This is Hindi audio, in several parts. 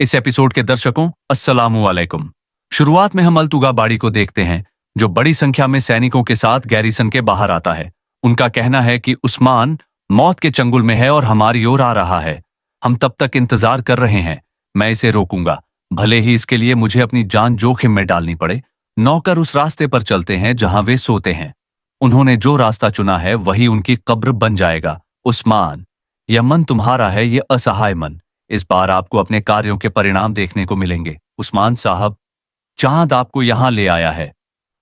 इस एपिसोड के दर्शकों, अस्सलामु अलैकुम। शुरुआत में हम अल्तुगा बाड़ी को देखते हैं, जो बड़ी संख्या में सैनिकों के साथ गैरिसन के बाहर आता है। उनका कहना है कि उस्मान मौत के चंगुल में है और हमारी ओर आ रहा है। हम तब तक इंतजार कर रहे हैं। मैं इसे रोकूंगा, भले ही इसके लिए मुझे अपनी जान जोखिम में डालनी पड़े। नौकर उस रास्ते पर चलते हैं जहां वे सोते हैं। उन्होंने जो रास्ता चुना है वही उनकी कब्र बन जाएगा। उस्मान, यह मन तुम्हारा है, यह असहाय मन। इस बार आपको अपने कार्यों के परिणाम देखने को मिलेंगे। उस्मान साहब, चांद आपको यहां ले आया है।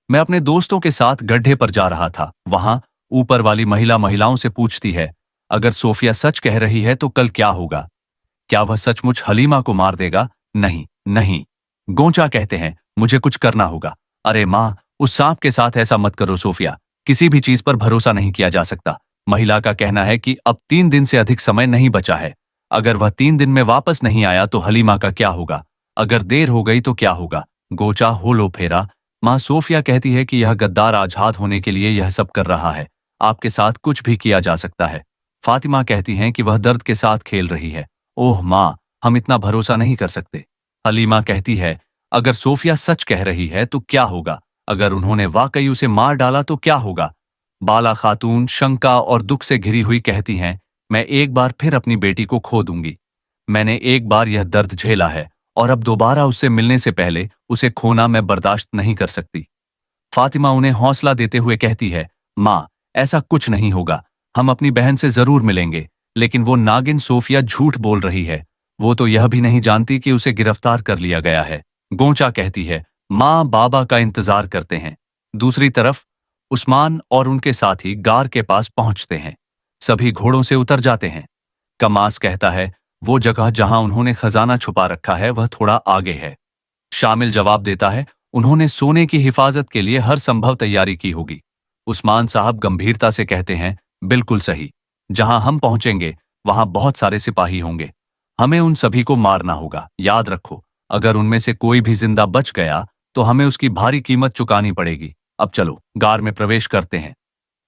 मैं अपने दोस्तों के साथ गड्ढे पर जा रहा था। वहां ऊपर वाली महिला महिलाओं से पूछती है, अगर सोफिया सच कह रही है तो कल क्या होगा? क्या वह सचमुच हलीमा को मार देगा? नहीं नहीं। गोंचा कहते हैं, मुझे कुछ करना होगा। अरे माँ, उस सांप के साथ ऐसा मत करो सोफिया। किसी भी चीज पर भरोसा नहीं किया जा सकता। महिला का कहना है कि अब 3 दिन से अधिक समय नहीं बचा है। अगर वह 3 दिन में वापस नहीं आया तो हलीमा का क्या होगा? अगर देर हो गई तो क्या होगा? गोचा होलो फेरा। माँ सोफिया कहती है कि यह गद्दार आजाद होने के लिए यह सब कर रहा है। आपके साथ कुछ भी किया जा सकता है। फातिमा कहती हैं कि वह दर्द के साथ खेल रही है। ओह माँ, हम इतना भरोसा नहीं कर सकते। हलीमा कहती है, अगर सोफिया सच कह रही है तो क्या होगा? अगर उन्होंने वाकई उसे मार डाला तो क्या होगा? बाला खातून शंका और दुख से घिरी हुई कहती हैं, मैं एक बार फिर अपनी बेटी को खो दूंगी। मैंने एक बार यह दर्द झेला है और अब दोबारा उससे मिलने से पहले उसे खोना मैं बर्दाश्त नहीं कर सकती। फातिमा उन्हें हौसला देते हुए कहती है, माँ, ऐसा कुछ नहीं होगा। हम अपनी बहन से जरूर मिलेंगे। लेकिन वो नागिन सोफिया झूठ बोल रही है। वो तो यह भी नहीं जानती कि उसे गिरफ्तार कर लिया गया है। गोंचा कहती है, माँ बाबा का इंतजार करते हैं। दूसरी तरफ उस्मान और उनके साथी गार के पास पहुंचते हैं। सभी घोड़ों से उतर जाते हैं। कमास कहता है, वो जगह जहां उन्होंने खजाना छुपा रखा है वह थोड़ा आगे है। शामिल जवाब देता है, उन्होंने सोने की हिफाजत के लिए हर संभव तैयारी की होगी। उस्मान साहब गंभीरता से कहते हैं, बिल्कुल सही। जहां हम पहुंचेंगे वहां बहुत सारे सिपाही होंगे। हमें उन सभी को मारना होगा। याद रखो, अगर उनमें से कोई भी जिंदा बच गया तो हमें उसकी भारी कीमत चुकानी पड़ेगी। अब चलो, गार में प्रवेश करते हैं।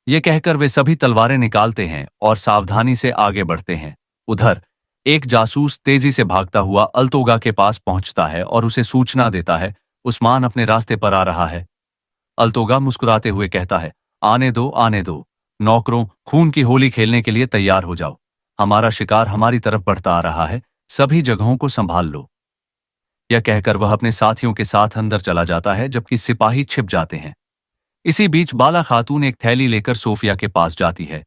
ये कहकर वे सभी तलवारें निकालते हैं और सावधानी से आगे बढ़ते हैं। उधर एक जासूस तेजी से भागता हुआ अल्तोगा के पास पहुंचता है और उसे सूचना देता है, उस्मान अपने रास्ते पर आ रहा है। अल्तोगा मुस्कुराते हुए कहता है, आने दो आने दो। नौकरों, खून की होली खेलने के लिए तैयार हो जाओ। हमारा शिकार हमारी तरफ बढ़ता आ रहा है। सभी जगहों को संभाल लो। यह कहकर वह अपने साथियों के साथ अंदर चला जाता है, जबकि सिपाही छिप जाते हैं। इसी बीच बाला खातून एक थैली लेकर सोफिया के पास जाती है।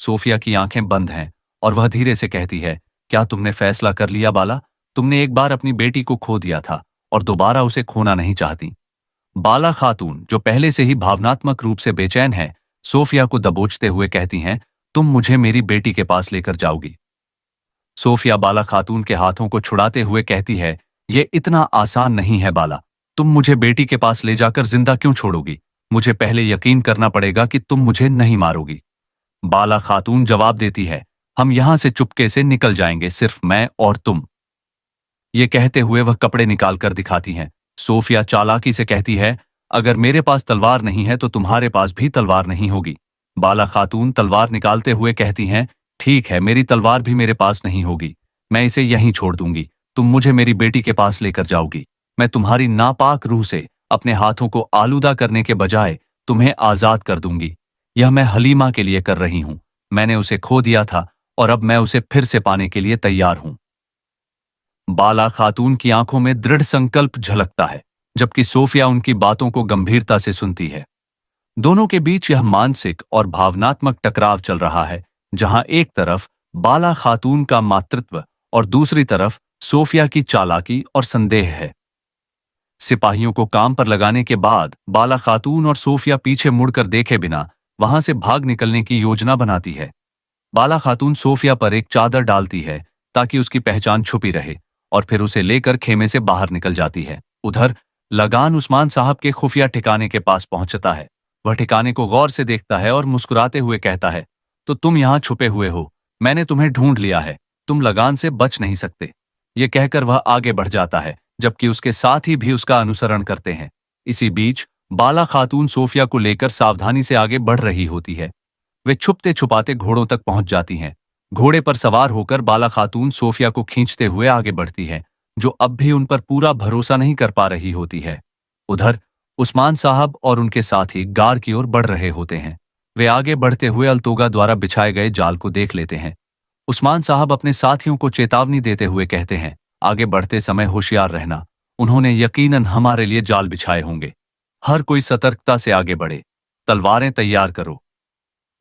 सोफिया की आंखें बंद हैं और वह धीरे से कहती है, क्या तुमने फैसला कर लिया बाला? तुमने एक बार अपनी बेटी को खो दिया था और दोबारा उसे खोना नहीं चाहती। बाला खातून, जो पहले से ही भावनात्मक रूप से बेचैन है, सोफिया को दबोचते हुए कहती हैं, तुम मुझे मेरी बेटी के पास लेकर जाओगी। सोफिया बाला खातून के हाथों को छुड़ाते हुए कहती है, यह इतना आसान नहीं है बाला। तुम मुझे बेटी के पास ले जाकर जिंदा क्यों छोड़ोगी? मुझे पहले यकीन करना पड़ेगा कि तुम मुझे नहीं मारोगी। बाला खातून जवाब देती है, हम यहां से चुपके से निकल जाएंगे, सिर्फ मैं और तुम। ये कहते हुए वह कपड़े निकाल कर दिखाती हैं। सोफिया चालाकी से कहती है, अगर मेरे पास तलवार नहीं है तो तुम्हारे पास भी तलवार नहीं होगी। बाला खातून तलवार निकालते हुए कहती हैं, ठीक है, मेरी तलवार भी मेरे पास नहीं होगी। मैं इसे यहीं छोड़ दूंगी। तुम मुझे मेरी बेटी के पास लेकर जाओगी। मैं तुम्हारी नापाक रूह से अपने हाथों को आलूदा करने के बजाय तुम्हें आजाद कर दूंगी। यह मैं हलीमा के लिए कर रही हूं। मैंने उसे खो दिया था और अब मैं उसे फिर से पाने के लिए तैयार हूं। बाला खातून की आंखों में दृढ़ संकल्प झलकता है, जबकि सोफिया उनकी बातों को गंभीरता से सुनती है। दोनों के बीच यह मानसिक और भावनात्मक टकराव चल रहा है, जहां एक तरफ बाला खातून का मातृत्व और दूसरी तरफ सोफिया की चालाकी और संदेह है। सिपाहियों को काम पर लगाने के बाद बाला खातून और सोफिया पीछे मुड़कर देखे बिना वहां से भाग निकलने की योजना बनाती है। बाला खातून सोफिया पर एक चादर डालती है ताकि उसकी पहचान छुपी रहे और फिर उसे लेकर खेमे से बाहर निकल जाती है। उधर लगान उस्मान साहब के खुफिया ठिकाने के पास पहुंचता है। वह ठिकाने को गौर से देखता है और मुस्कुराते हुए कहता है, तो तुम यहां छुपे हुए हो। मैंने तुम्हें ढूंढ लिया है। तुम लगान से बच नहीं सकते। ये कहकर वह आगे बढ़ जाता है, जबकि उसके साथी भी उसका अनुसरण करते हैं। इसी बीच बाला खातून सोफिया को लेकर सावधानी से आगे बढ़ रही होती है। वे छुपते छुपाते घोड़ों तक पहुंच जाती हैं। घोड़े पर सवार होकर बाला खातून सोफिया को खींचते हुए आगे बढ़ती है। जो अब भी उन पर पूरा भरोसा नहीं कर पा रही होती है। उधर उस्मान साहब और उनके साथी गार की ओर बढ़ रहे होते हैं। वे आगे बढ़ते हुए अल्तोगा द्वारा बिछाए गए जाल को देख लेते हैं। उस्मान साहब अपने साथियों को चेतावनी देते हुए कहते हैं, आगे बढ़ते समय होशियार रहना, उन्होंने यकीनन हमारे लिए जाल बिछाए होंगे। हर कोई सतर्कता से आगे बढ़े, तलवारें तैयार करो।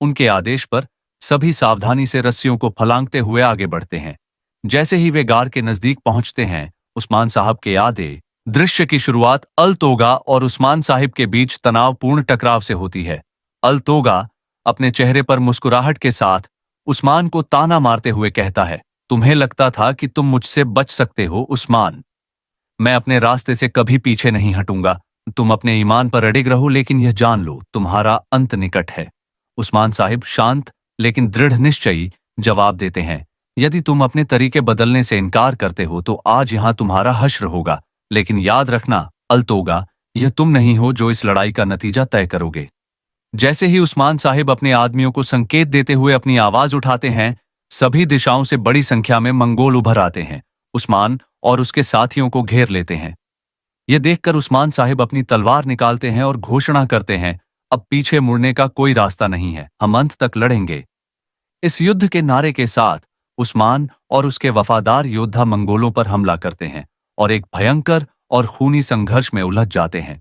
उनके आदेश पर सभी सावधानी से रस्सियों को फलांगते हुए आगे बढ़ते हैं। जैसे ही वे गार के नजदीक पहुंचते हैं, उस्मान साहब के आधे दृश्य की शुरुआत अल्तोगा और उस्मान साहिब के बीच तनावपूर्ण टकराव से होती है। अल्तोगा अपने चेहरे पर मुस्कुराहट के साथ उस्मान को ताना मारते हुए कहता है, तुम्हें लगता था कि तुम मुझसे बच सकते हो उस्मान। मैं अपने रास्ते से कभी पीछे नहीं हटूंगा। तुम अपने ईमान पर अडिग रहो, लेकिन यह जान लो तुम्हारा अंत निकट है। उस्मान साहिब शांत लेकिन दृढ़ निश्चयी जवाब देते हैं, यदि तुम अपने तरीके बदलने से इनकार करते हो तो आज यहां तुम्हारा हश्र होगा, लेकिन याद रखना अल्तोगा, यह तुम नहीं हो जो इस लड़ाई का नतीजा तय करोगे। जैसे ही उस्मान साहिब अपने आदमियों को संकेत देते हुए अपनी आवाज उठाते हैं, सभी दिशाओं से बड़ी संख्या में मंगोल उभर आते हैं, उस्मान और उसके साथियों को घेर लेते हैं। यह देखकर उस्मान साहिब अपनी तलवार निकालते हैं और घोषणा करते हैं, अब पीछे मुड़ने का कोई रास्ता नहीं है, हम अंत तक लड़ेंगे। इस युद्ध के नारे के साथ उस्मान और उसके वफादार योद्धा मंगोलों पर हमला करते हैं और एक भयंकर और खूनी संघर्ष में उलझ जाते हैं।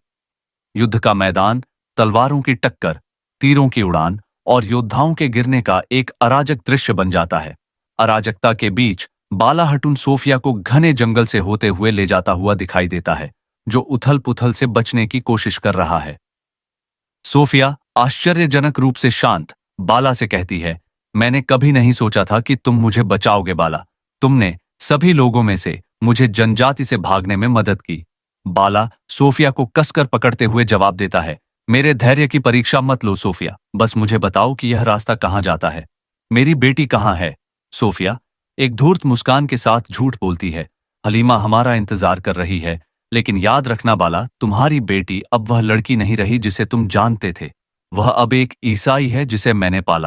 युद्ध का मैदान तलवारों की टक्कर, तीरों की उड़ान और योद्धाओं के गिरने का एक अराजक दृश्य बन जाता है। अराजकता के बीच बाला हटुन सोफिया को घने जंगल से होते हुए ले जाता हुआ दिखाई देता है, जो उथल पुथल से बचने की कोशिश कर रहा है। सोफिया आश्चर्यजनक रूप से शांत बाला से कहती है, मैंने कभी नहीं सोचा था कि तुम मुझे बचाओगे बाला। तुमने सभी लोगों में से मुझे जनजाति से भागने में मदद की। बाला सोफिया को कसकर पकड़ते हुए जवाब देता है, मेरे धैर्य की परीक्षा मत लो सोफिया, बस मुझे बताओ कि यह रास्ता कहाँ जाता है। मेरी बेटी कहाँ है? सोफिया एक धूर्त मुस्कान के साथ झूठ बोलती है, हलीमा हमारा इंतजार कर रही है, लेकिन याद रखना बाला, तुम्हारी बेटी अब वह लड़की नहीं रही जिसे तुम जानते थे। वह अब एक ईसाई है जिसे मैंने पाला।